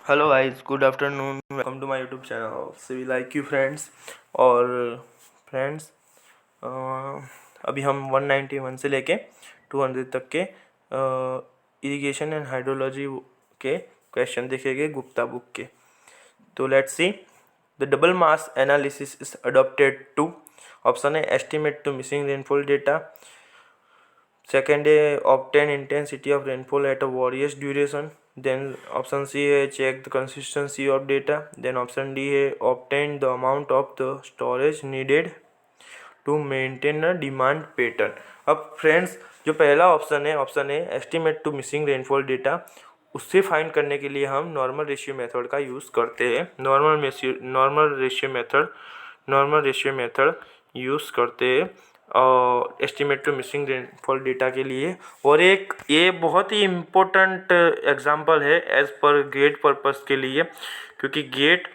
Hello guys, good afternoon, welcome to my YouTube channel civil IQ friends. और friends, अभी हम 191 से लेके 200 तक के इरिगेशन एंड हाइड्रोलॉजी के क्वेश्चन देखेंगे गुप्ता बुक के। तो let's see. The double mass analysis is adopted to. Option है estimate to missing rainfall data. Second है obtain intensity of rainfall at a various duration. Then option C है check the consistency of data. Then option D है obtain the amount of the storage needed to maintain a demand pattern. अब friends, जो पहला option है estimate to missing rainfall data, उससे find करने के लिए हम नॉर्मल रेशियो मेथड का यूज़ करते हैं। नॉर्मल रेशियो मेथड यूज़ करते हैं estimate to missing rainfall data के लिए। और एक ये बहुत ही इम्पोर्टेंट एग्जांपल है एज पर गेट पर्पस के लिए, क्योंकि गेट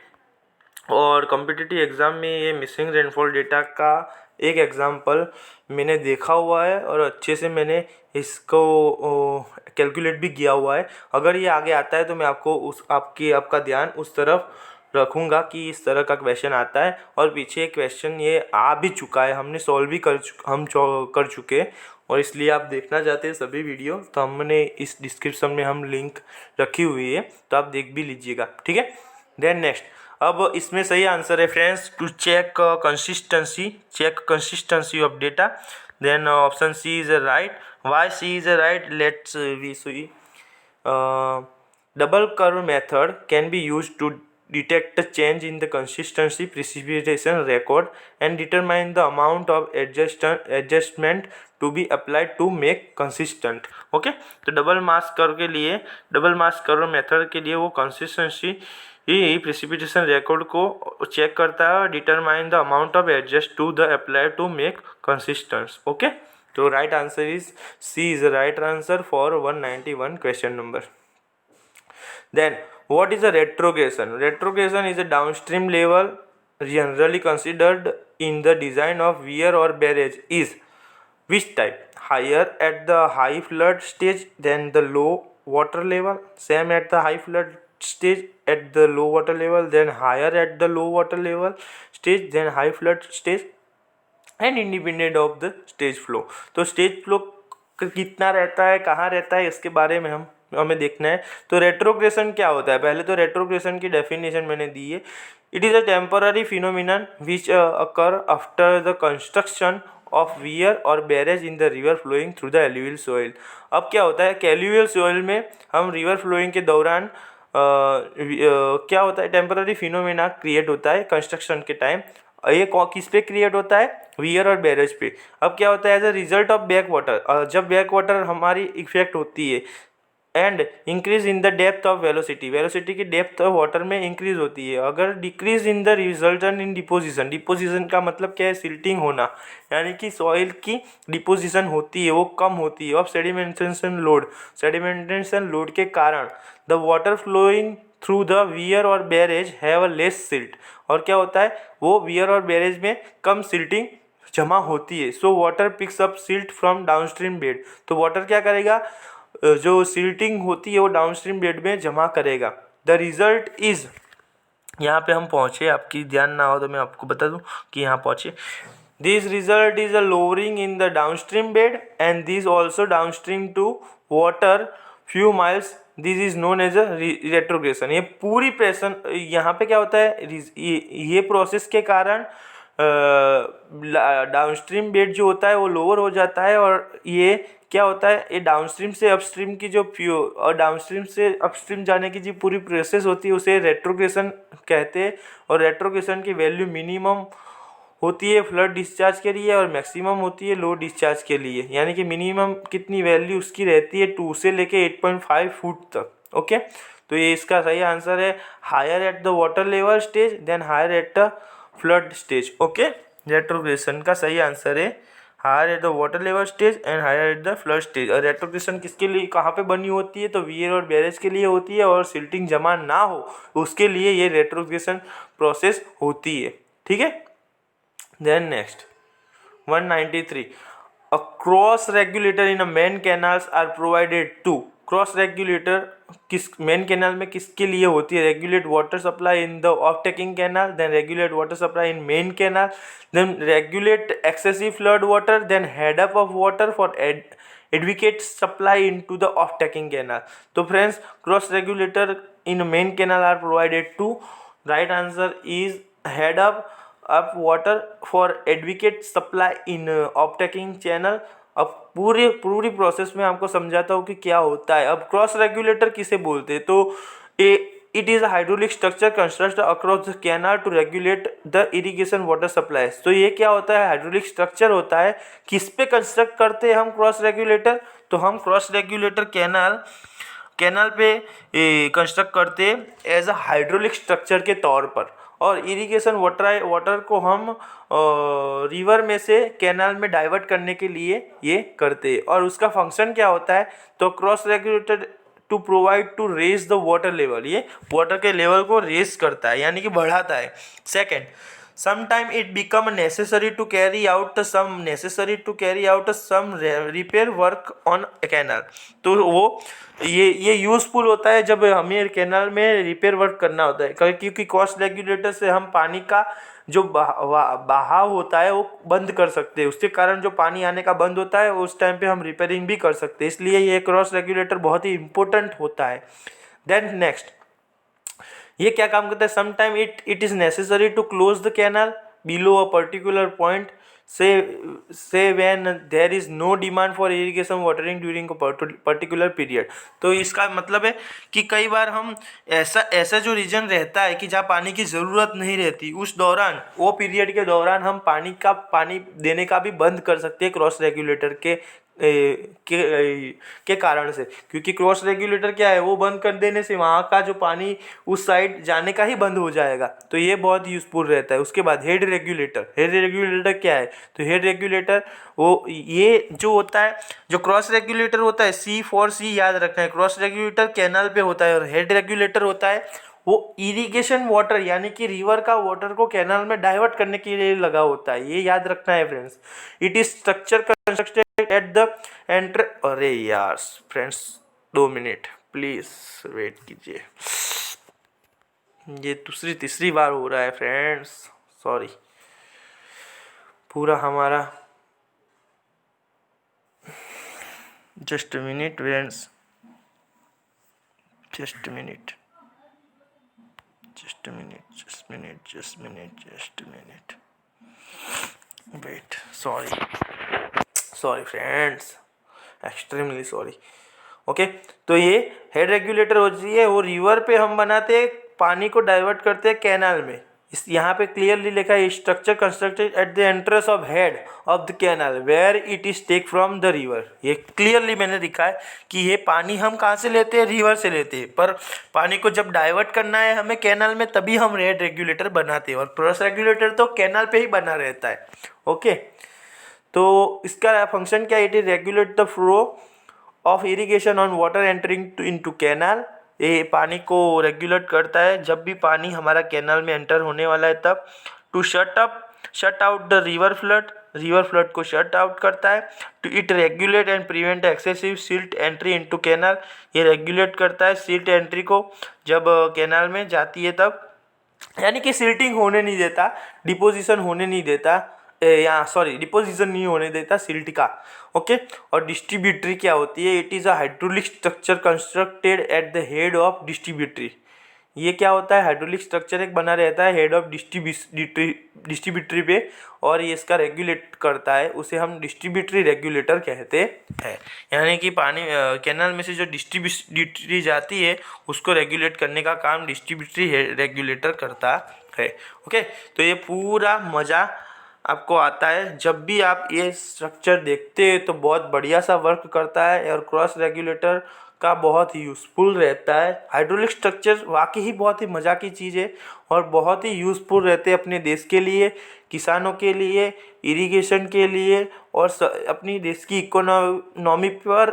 और कॉम्पिटिटिव एग्ज़ाम में ये मिसिंग रेनफॉल डेटा का एक एग्जांपल मैंने देखा हुआ है और अच्छे से मैंने इसको कैलकुलेट भी किया हुआ है। अगर ये आगे आता है तो मैं आपका ध्यान उस तरफ रखूँगा कि इस तरह का क्वेश्चन आता है। और पीछे एक क्वेश्चन ये आ भी चुका है, हमने सॉल्व भी कर चुके हैं। और इसलिए आप देखना चाहते हैं सभी वीडियो तो हमने इस डिस्क्रिप्शन में हम लिंक रखी हुई है, तो आप देख भी लीजिएगा, ठीक है। देन नेक्स्ट, अब इसमें सही आंसर है friends to check consistency of data. Then option C is right. Why C is right? Let's we see. double curve method can be used to detect a change in the consistency precipitation record and determine the amount of adjustment to be applied to make consistent. Okay, तो double mass curve method के लिए वो consistency precipitation record को check करता है और determine the amount of adjust to the apply to make consistence. Okay, तो right answer is C is the right answer for 191 question number. Then, what is a retrogression? Retrogression is a downstream level generally considered in the design of weir or barrage is which type? Higher at the high flood stage than the low water level, same at the high flood stage at the low water level, then higher at the low water level stage, then high flood stage, and independent of the stage flow. तो stage flow कितना रहता है, कहाँ रहता है, इसके बारे में हमें देखना है। तो रेट्रोग्रेशन क्या होता है? पहले तो रेट्रोग्रेशन की डेफिनेशन मैंने दी है। It is a temporary phenomenon which occur after the construction of weir और barrage in the river flowing through the alluvial soil. अब क्या होता है कि एल्यूवियल सोइल में हम रिवर फ्लोइंग के दौरान क्या होता है, टेम्पररी फिनोमिना क्रिएट होता है कंस्ट्रक्शन के टाइम। ये किस पे क्रिएट होता है? वियर और बैरेज पे। अब क्या होता है as a result of backwater, जब बैक वाटर हमारी इफेक्ट होती है and increase in the depth of velocity की डेप्थ ऑफ वाटर में इंक्रीज होती है। अगर decrease in the resultant in deposition का मतलब क्या है? सिल्टिंग होना, यानी कि सॉइल की डिपोजिशन होती है वो कम होती है। ऑफ सेडिमेंटेशन लोड के कारण the water flowing through the weir और barrage have a less silt. और क्या होता है, वो वियर और बैरेज में कम सिल्टिंग जमा होती है। So water picks up silt from downstream bed. तो वाटर क्या करेगा, जो सिल्टिंग होती है वो डाउनस्ट्रीम बेड में जमा करेगा। द रिजल्ट इज, यहाँ पे हम पहुँचे, आपकी ध्यान ना हो तो मैं आपको बता दूँ कि यहाँ पहुँचे। This result is a lowering in the downstream bed and this also downstream to water few miles. This is known as a retrogression. ये पूरी प्रेशन, यहाँ पे क्या होता है, ये प्रोसेस के कारण डाउनस्ट्रीम बेड जो होता है वो लोअर हो जाता है। और ये क्या होता है, ये डाउनस्ट्रीम से अपस्ट्रीम की जो और डाउनस्ट्रीम से अपस्ट्रीम जाने की जो पूरी प्रोसेस होती है उसे रेट्रोग्रेशन कहते हैं। और रेट्रोग्रेशन की वैल्यू मिनिमम होती है फ्लड डिस्चार्ज के लिए और मैक्सिमम होती है लो डिस्चार्ज के लिए। यानी कि मिनिमम कितनी वैल्यू उसकी रहती है, 2 से लेके 8.5 फुट तक। ओके, तो ये इसका सही आंसर है higher at the water level stage then higher at the flood stage. Okay, retrogression का सही आंसर है higher at the water level stage and higher at the flood stage. और रेट्रोग्रेशन किसके लिए, कहाँ पे बनी होती है? तो वियर और बैरेज के लिए होती है, और सिल्टिंग जमा ना हो उसके लिए ये रेट्रोग्रेशन प्रोसेस होती है, ठीक है। Then next 193, a cross regulator in a main canals are provided to। Cross regulator main canal में किसके लिए होती है? Regulate water supply in the off taking canal, then regulate water supply in main canal, then regulate excessive flood water, then head up of water for advocate supply into the off taking canal. तो friends, cross regulator in main canal are provided to, right answer is head up water for advocate supply in off taking channel. अब पूरी process में आपको समझाता हूँ कि क्या होता है। अब क्रॉस रेगुलेटर किसे बोलते हैं? तो it is a hydraulic structure construct across the canal to regulate the irrigation water supply. तो ये क्या होता है? हाइड्रोलिक स्ट्रक्चर होता है। किस पे कंस्ट्रक्ट करते हैं हम क्रॉस रेगुलेटर? तो हम क्रॉस रेगुलेटर कैनाल पे कंस्ट्रक्ट करते हैं एज अ हाइड्रोलिक स्ट्रक्चर के तौर पर, और इरिगेशन वाटर को हम रिवर में से कैनाल में डाइवर्ट करने के लिए ये करते हैं। और उसका फंक्शन क्या होता है? तो cross regulator to provide to raise the water level, ये वाटर के लेवल को रेज करता है, यानी कि बढ़ाता है। Second, sometime it become necessary to carry out some repair work on a canal। तो वो ये यूजफुल होता है जब हमें कैनाल में रिपेयर वर्क करना होता है, क्योंकि क्रॉस रेगुलेटर से हम पानी का जो बहाव होता है वो बंद कर सकते हैं। उसके कारण जो पानी आने का बंद होता है उस टाइम पे हम रिपेयरिंग भी कर सकते हैं, इसलिए ये क्रॉस रेगुलेटर बहुत ही इंपॉर्टेंट होता है। देन नेक्स्ट, ये क्या काम करता है? Sometime it is necessary to close the canal below a particular point से when there is no demand for irrigation watering during a particular period. तो इसका मतलब है कि कई बार हम ऐसा जो रीजन रहता है कि जहाँ पानी की ज़रूरत नहीं रहती, उस दौरान, वो पीरियड के दौरान हम पानी देने का भी बंद कर सकते हैं क्रॉस रेगुलेटर के कारण से। क्योंकि क्रॉस रेगुलेटर क्या है? वो बंद कर देने से वहाँ का जो पानी उस साइड जाने का ही बंद हो जाएगा। तो ये बहुत यूजफुल रहता है। उसके बाद हेड रेगुलेटर क्या है? तो हेड रेगुलेटर वो ये जो होता है, जो क्रॉस रेगुलेटर होता है, C याद रखना है, क्रॉस रेगुलेटर कैनाल पे होता है, और हेड रेगुलेटर होता है वो इरिगेशन वाटर यानी कि रिवर का वाटर को कैनाल में डाइवर्ट करने के लिए लगा होता है। ये याद रखना है friends. It is structure constructed at the enter, अरे यार फ्रेंड्स 2 मिनट प्लीज वेट कीजिए, ये तीसरी बार हो रहा है फ्रेंड्स, सॉरी। पूरा हमारा just minute friends, just minute wait, sorry friends, extremely sorry. Okay, तो ये हेड रेगुलेटर होती है, वो रिवर पे हम बनाते हैं, पानी को डाइवर्ट करते हैं कैनाल में। इस यहाँ पे क्लियरली लिखा है structure constructed at the entrance of head of the canal where it is take from the river. ये क्लियरली मैंने लिखा है कि ये पानी हम कहाँ से लेते हैं? रिवर से लेते हैं, पर पानी को जब डाइवर्ट करना है हमें कैनाल में, तभी हम हेड रेगुलेटर बनाते हैं, और क्रॉस रेगुलेटर तो कैनाल पे ही बना रहता है। ओके, तो इसका फंक्शन क्या? It is regulate the flow of irrigation on water entering into canal. ये पानी को रेगुलेट करता है जब भी पानी हमारा कैनाल में एंटर होने वाला है तब। To shut out the river flood को शट आउट करता है। To it regulate and prevent excessive silt entry into canal. ये रेगुलेट करता है सिल्ट एंट्री को जब कैनाल में जाती है तब, यानी कि सिल्टिंग होने नहीं देता, डिपोजिशन नहीं होने देता सिल्ट का। ओके, और डिस्ट्रीब्यूटरी क्या होती है? It is a hydraulic structure constructed at the head of distributary. ये क्या होता है? हाइड्रोलिक स्ट्रक्चर एक बना रहता है हेड ऑफ डिस्ट्रीब्यूटरी पे, और ये इसका रेगुलेट करता है, उसे हम डिस्ट्रीब्यूटरी रेगुलेटर कहते हैं। यानी कि पानी कैनाल में से जो डिस्ट्रीब्यूटरी जाती है उसको रेगुलेट करने का काम डिस्ट्रीब्यूटरी रेगुलेटर करता है। ओके, तो ये पूरा मज़ा आपको आता है जब भी आप ये स्ट्रक्चर देखते हैं, तो बहुत बढ़िया सा वर्क करता है, और क्रॉस रेगुलेटर का बहुत ही यूज़फुल रहता है। हाइड्रोलिक स्ट्रक्चर वाकई ही बहुत ही मज़ा की चीज़ है, और बहुत ही यूज़फुल रहते हैं अपने देश के लिए, किसानों के लिए, इरिगेशन के लिए, और अपनी देश की इकोनॉमी पर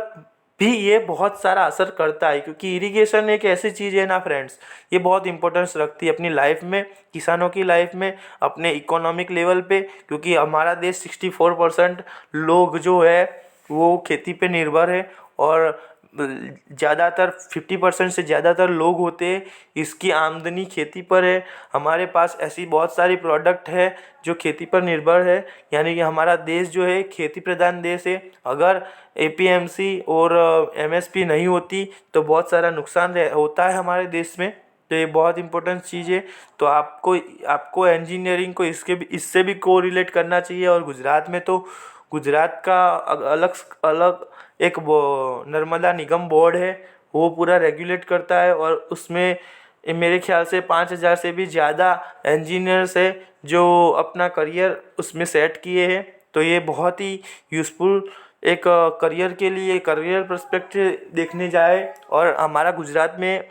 भी ये बहुत सारा असर करता है। क्योंकि इरिगेशन एक ऐसी चीज़ है ना फ्रेंड्स, ये बहुत इंपॉर्टेंस रखती है अपनी लाइफ में, किसानों की लाइफ में, अपने इकोनॉमिक लेवल पे। क्योंकि हमारा देश 64% लोग जो है वो खेती पे निर्भर है, और ज़्यादातर 50% से ज़्यादातर लोग होते हैं, इसकी आमदनी खेती पर है। हमारे पास ऐसी बहुत सारी प्रोडक्ट है जो खेती पर निर्भर है, यानी कि हमारा देश जो है खेती प्रधान देश है। अगर एपीएमसी और एमएसपी नहीं होती तो बहुत सारा नुकसान होता है हमारे देश में। तो ये बहुत इंपॉर्टेंट चीज़ है। तो आपको इंजीनियरिंग को इससे भी कोरिलेट करना चाहिए। और गुजरात में तो गुजरात का अलग अलग एक वो नर्मदा निगम बोर्ड है, वो पूरा रेगुलेट करता है। और उसमें मेरे ख्याल से 5,000 से भी ज़्यादा इंजीनियर्स है जो अपना करियर उसमें सेट किए हैं। तो ये बहुत ही यूज़फुल एक करियर के लिए करियर पर्सपेक्टिव देखने जाए। और हमारा गुजरात में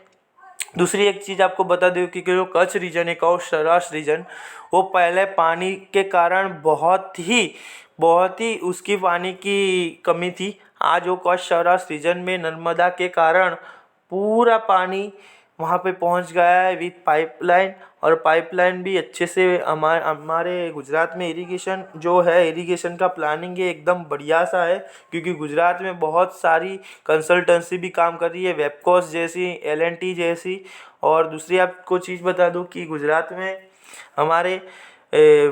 दूसरी एक चीज़ आपको बता दूँ कि जो कच्छ रीजन है, कच्छ सौराष्ट्र रीजन, वो पहले पानी के कारण बहुत ही उसकी पानी की कमी थी। आज वो कच्छ सौराष्ट्र रीजन में नर्मदा के कारण पूरा पानी वहाँ पे पहुँच गया है विथ पाइपलाइन। और पाइपलाइन भी अच्छे से हमारे गुजरात में इरिगेशन जो है, इरिगेशन का प्लानिंग है एकदम बढ़िया सा है। क्योंकि गुजरात में बहुत सारी कंसल्टेंसी भी काम कर रही है, वेबकोस जैसी, एल&टी जैसी। और दूसरी आपको चीज़ बता दूँ कि गुजरात में हमारे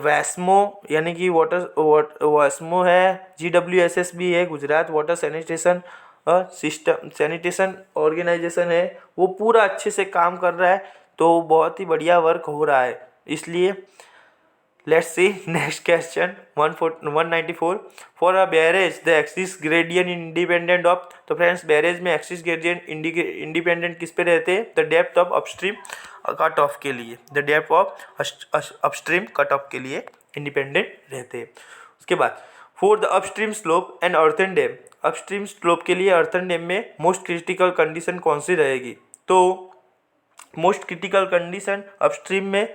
वैस्मो यानी कि वैस्मो है, GWSS भी है, Gujarat water sanitation system sanitation organisation है, वो पूरा अच्छे से काम कर रहा है। तो बहुत ही बढ़िया वर्क हो रहा है। इसलिए let's see next question 194 for a barrage the axis gradient independent of. तो फ्रेंड्स बैरेज में एक्सिस ग्रेडियंट इंडिपेंडेंट किस पे रहते हैं? The depth of upstream cut off के लिए, the depth of upstream cut off के लिए इंडिपेंडेंट रहते हैं। उसके बाद for the upstream slope and earthen dam, upstream slope के लिए अर्थन डैम में मोस्ट क्रिटिकल कंडीशन कौन सी रहेगी? तो मोस्ट क्रिटिकल कंडीशन अपस्ट्रीम में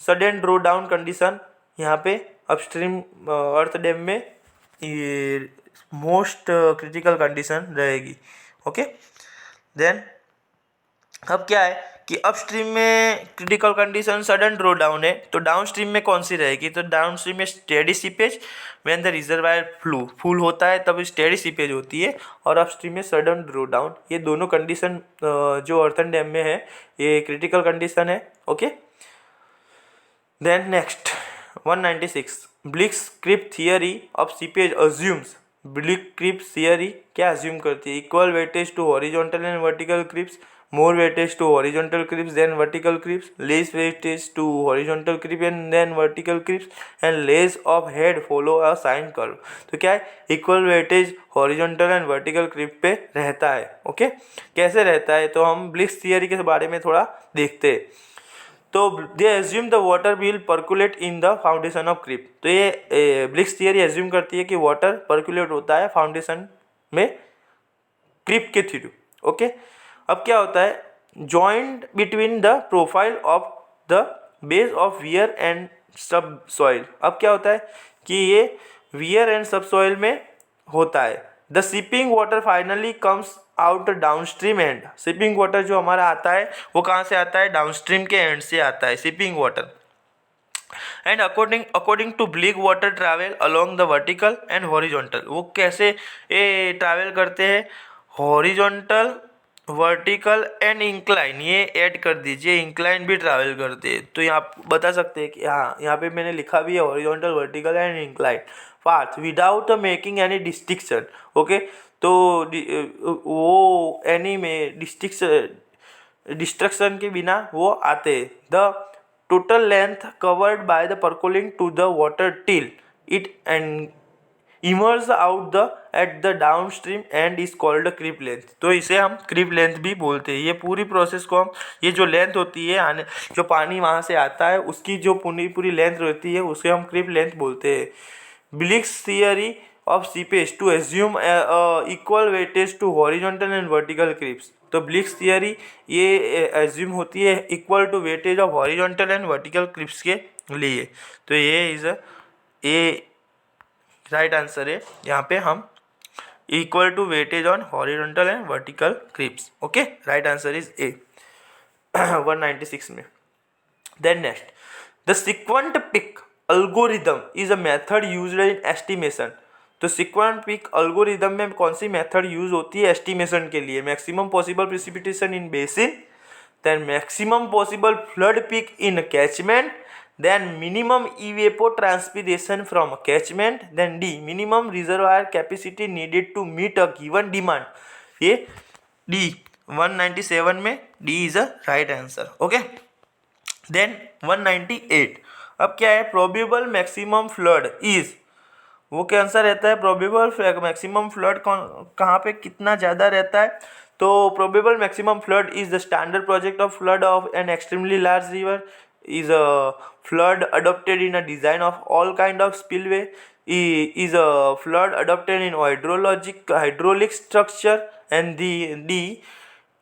सडन ड्रो डाउन कंडीशन, यहाँ पे अपस्ट्रीम अर्थ डैम में ये मोस्ट क्रिटिकल कंडीशन रहेगी। ओके, देन अब क्या है कि अपस्ट्रीम में critical condition sudden drawdown है, तो डाउनस्ट्रीम में कौन सी रहेगी? तो डाउनस्ट्रीम में steady seepage, when the reservoir full होता है तब स्टेडी सीपेज होती है। और अपस्ट्रीम में सडन ड्रो डाउन, ये दोनों कंडीशन जो अर्थन डैम में है ये क्रिटिकल कंडीशन है। Okay, then next 196 Bligh's creep theory of seepage assumes. Bligh creep theory क्या अज्यूम करती है? Equal weightage to horizontal and vertical creeps, more weightage to horizontal creeps than vertical creeps, less weightage to horizontal creep and then vertical creeps, and less of head follow a sine curve। तो क्या है? Equal weightage horizontal and vertical creep पे रहता है। Okay, कैसे रहता है? तो हम ब्लिक्स थियरी के बारे में थोड़ा देखते हैं। तो they assume the water will percolate in the foundation of creep. तो ये ब्लिक्स थियरी एज्यूम करती है कि वाटर पर्कुलेट होता है फाउंडेशन में क्रीप के थ्रू। ओके, अब क्या होता है? Joint between the profile of the base of wear and सब सॉइल। अब क्या होता है कि ये वियर एंड सब सॉइल में होता है। The sipping water finally comes out downstream and. Sipping water जो हमारा आता है वो कहाँ से आता है? डाउनस्ट्रीम के एंड से आता है seeping water. And according to Bligh water travel along the vertical and horizontal. वो कैसे ये ट्रैवल करते हैं? हॉरिजॉन्टल, वर्टिकल एंड इंक्लाइन, ये ऐड कर दीजिए, इंक्लाइन भी ट्रैवल करते हैं। तो यहाँ बता सकते हैं कि हाँ, यहाँ पे मैंने लिखा भी है horizontal, vertical and incline path without making any distinction. Okay, तो वो एनी में डिस्ट्रक्शन के बिना वो आते। The total length covered by the percolating to the water till it and emerge out the at the downstream end is called creep length. तो इसे हम क्रीप लेंथ भी बोलते हैं। ये पूरी प्रोसेस को हम, ये जो लेंथ होती है जो पानी वहाँ से आता है उसकी जो पूरी लेंथ रहती है उसे हम क्रीप लेंथ बोलते हैं। Bligh's theory of seepage to assume equal weightage to horizontal and vertical creeps. तो ब्लिक्स थियरी ये एज्यूम होती है equal to weightage of horizontal and vertical creeps के लिए। तो ये इज ए राइट आंसर है। यहाँ पे हम equal to weightage on horizontal and vertical creeps. Okay, right answer is a 196 में। Then next, the sequent peak algorithm is a method used in estimation। तो सिक्वेंट पिक अल्गोरिदम में कौन सी method use होती है एस्टिमेशन के लिए? Maximum possible precipitation in basin, then maximum possible flood peak in catchment, then minimum evapotranspiration from a catchment, then D minimum reservoir capacity needed to meet a given demand. ये D 197 में D is a right answer. Okay, then 198. अब क्या है? Probable maximum flood is, वो क्या answer रहता है? Probable maximum flood कहाँ पे कितना ज़्यादा रहता है? तो probable maximum flood is the standard project of flood of an extremely large river, is a flood adopted in a design of all kind of spillway, is a flood adopted in hydraulic structure, and the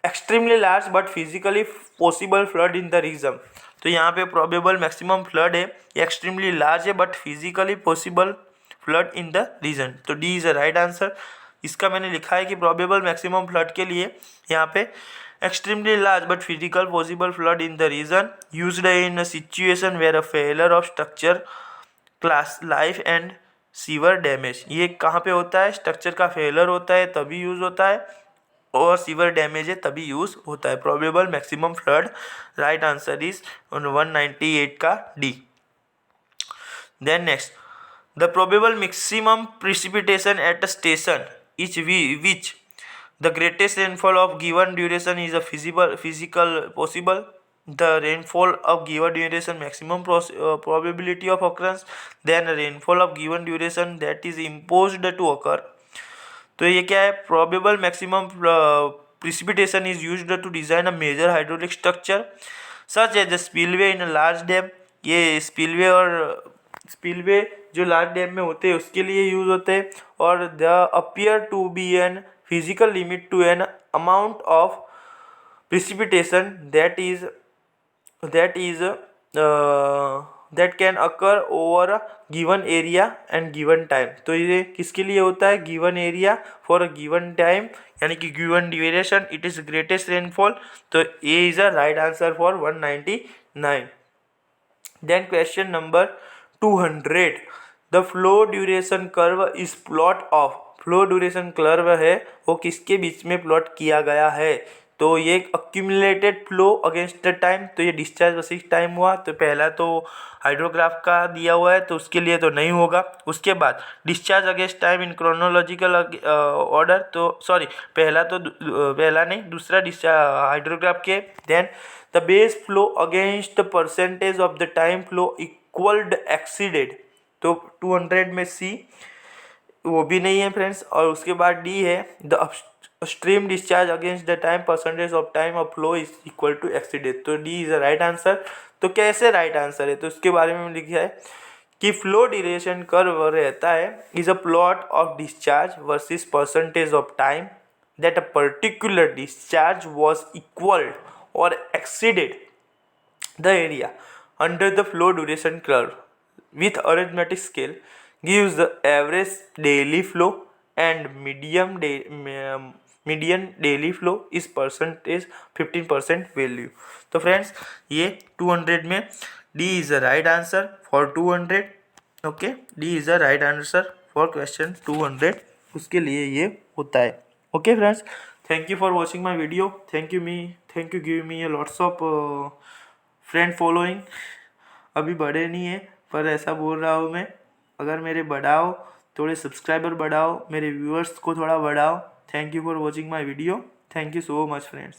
extremely large but physically possible flood in the region. तो यहाँ पे probable maximum flood है, extremely large है but physically possible flood in the region. तो D is a right answer. इसका मैंने लिखा है कि probable maximum flood के लिए यहाँ पे extremely large but physical possible flood in the region used in a situation where a failure of structure class life and severe damage. ये कहाँ पे होता है? स्ट्रक्चर का फेलर होता है तभी यूज होता है, और सीवर डैमेज है तभी यूज होता है. Probable maximum flood right answer is 198 का D. Then next, the probable maximum precipitation at a station is which the greatest rainfall of given duration is a physical possible. The rainfall of given duration maximum probability of occurrence, then rainfall of given duration that is imposed to occur. तो ये क्या है? probable maximum precipitation is used to design a major hydraulic structure such as a spillway in a large dam. ये spillway और spillway जो large dam में होते हैं उसके लिए यूज होते हैं. और the appear to be an physical limit to an amount of precipitation that can occur over a given area and given time. तो ये किसके लिए होता है? given area for a given time, यानी कि given duration it is greatest rainfall. तो A is a right answer for 199. Then question number 200. The flow duration curve is plot of, flow duration curve है वो किसके बीच में plot किया गया है? तो ये accumulated flow against the time, तो ये डिस्चार्ज वर्सेस टाइम हुआ. तो पहला तो हाइड्रोग्राफ का दिया हुआ है तो उसके लिए तो नहीं होगा. उसके बाद discharge against time in chronological order, तो सॉरी पहला नहीं दूसरा डिस्चार्ज हाइड्रोग्राफ के. Then the base flow against percentage of the time flow equalled exceeded, तो 200 में सी वो भी नहीं है फ्रेंड्स. और उसके बाद डी है the stream discharge against the time percentage of time of flow is equal to exceeded. तो D is a right answer. तो कैसे राइट आंसर है? तो उसके बारे में लिखा है कि फ्लो ड्यूरेशन कर्व रहता है is a plot of discharge versus percentage of time that a particular discharge was equalled और exceeded the area under the flow duration curve with arithmetic scale gives the average daily flow and median daily flow is percentage 15% value. तो friends ये 200 में D is the right answer for 200. Okay, D is the right answer for question 200. उसके लिए ये होता है. Okay friends, thank you for watching my video. Thank you give me lots of friend following. अभी बड़े नहीं है पर ऐसा बोल रहा हूँ मैं, अगर मेरे बढ़ाओ, थोड़े सब्सक्राइबर बढ़ाओ, मेरे व्यूअर्स को थोड़ा बढ़ाओ. Thank you for watching my video. Thank you so much friends.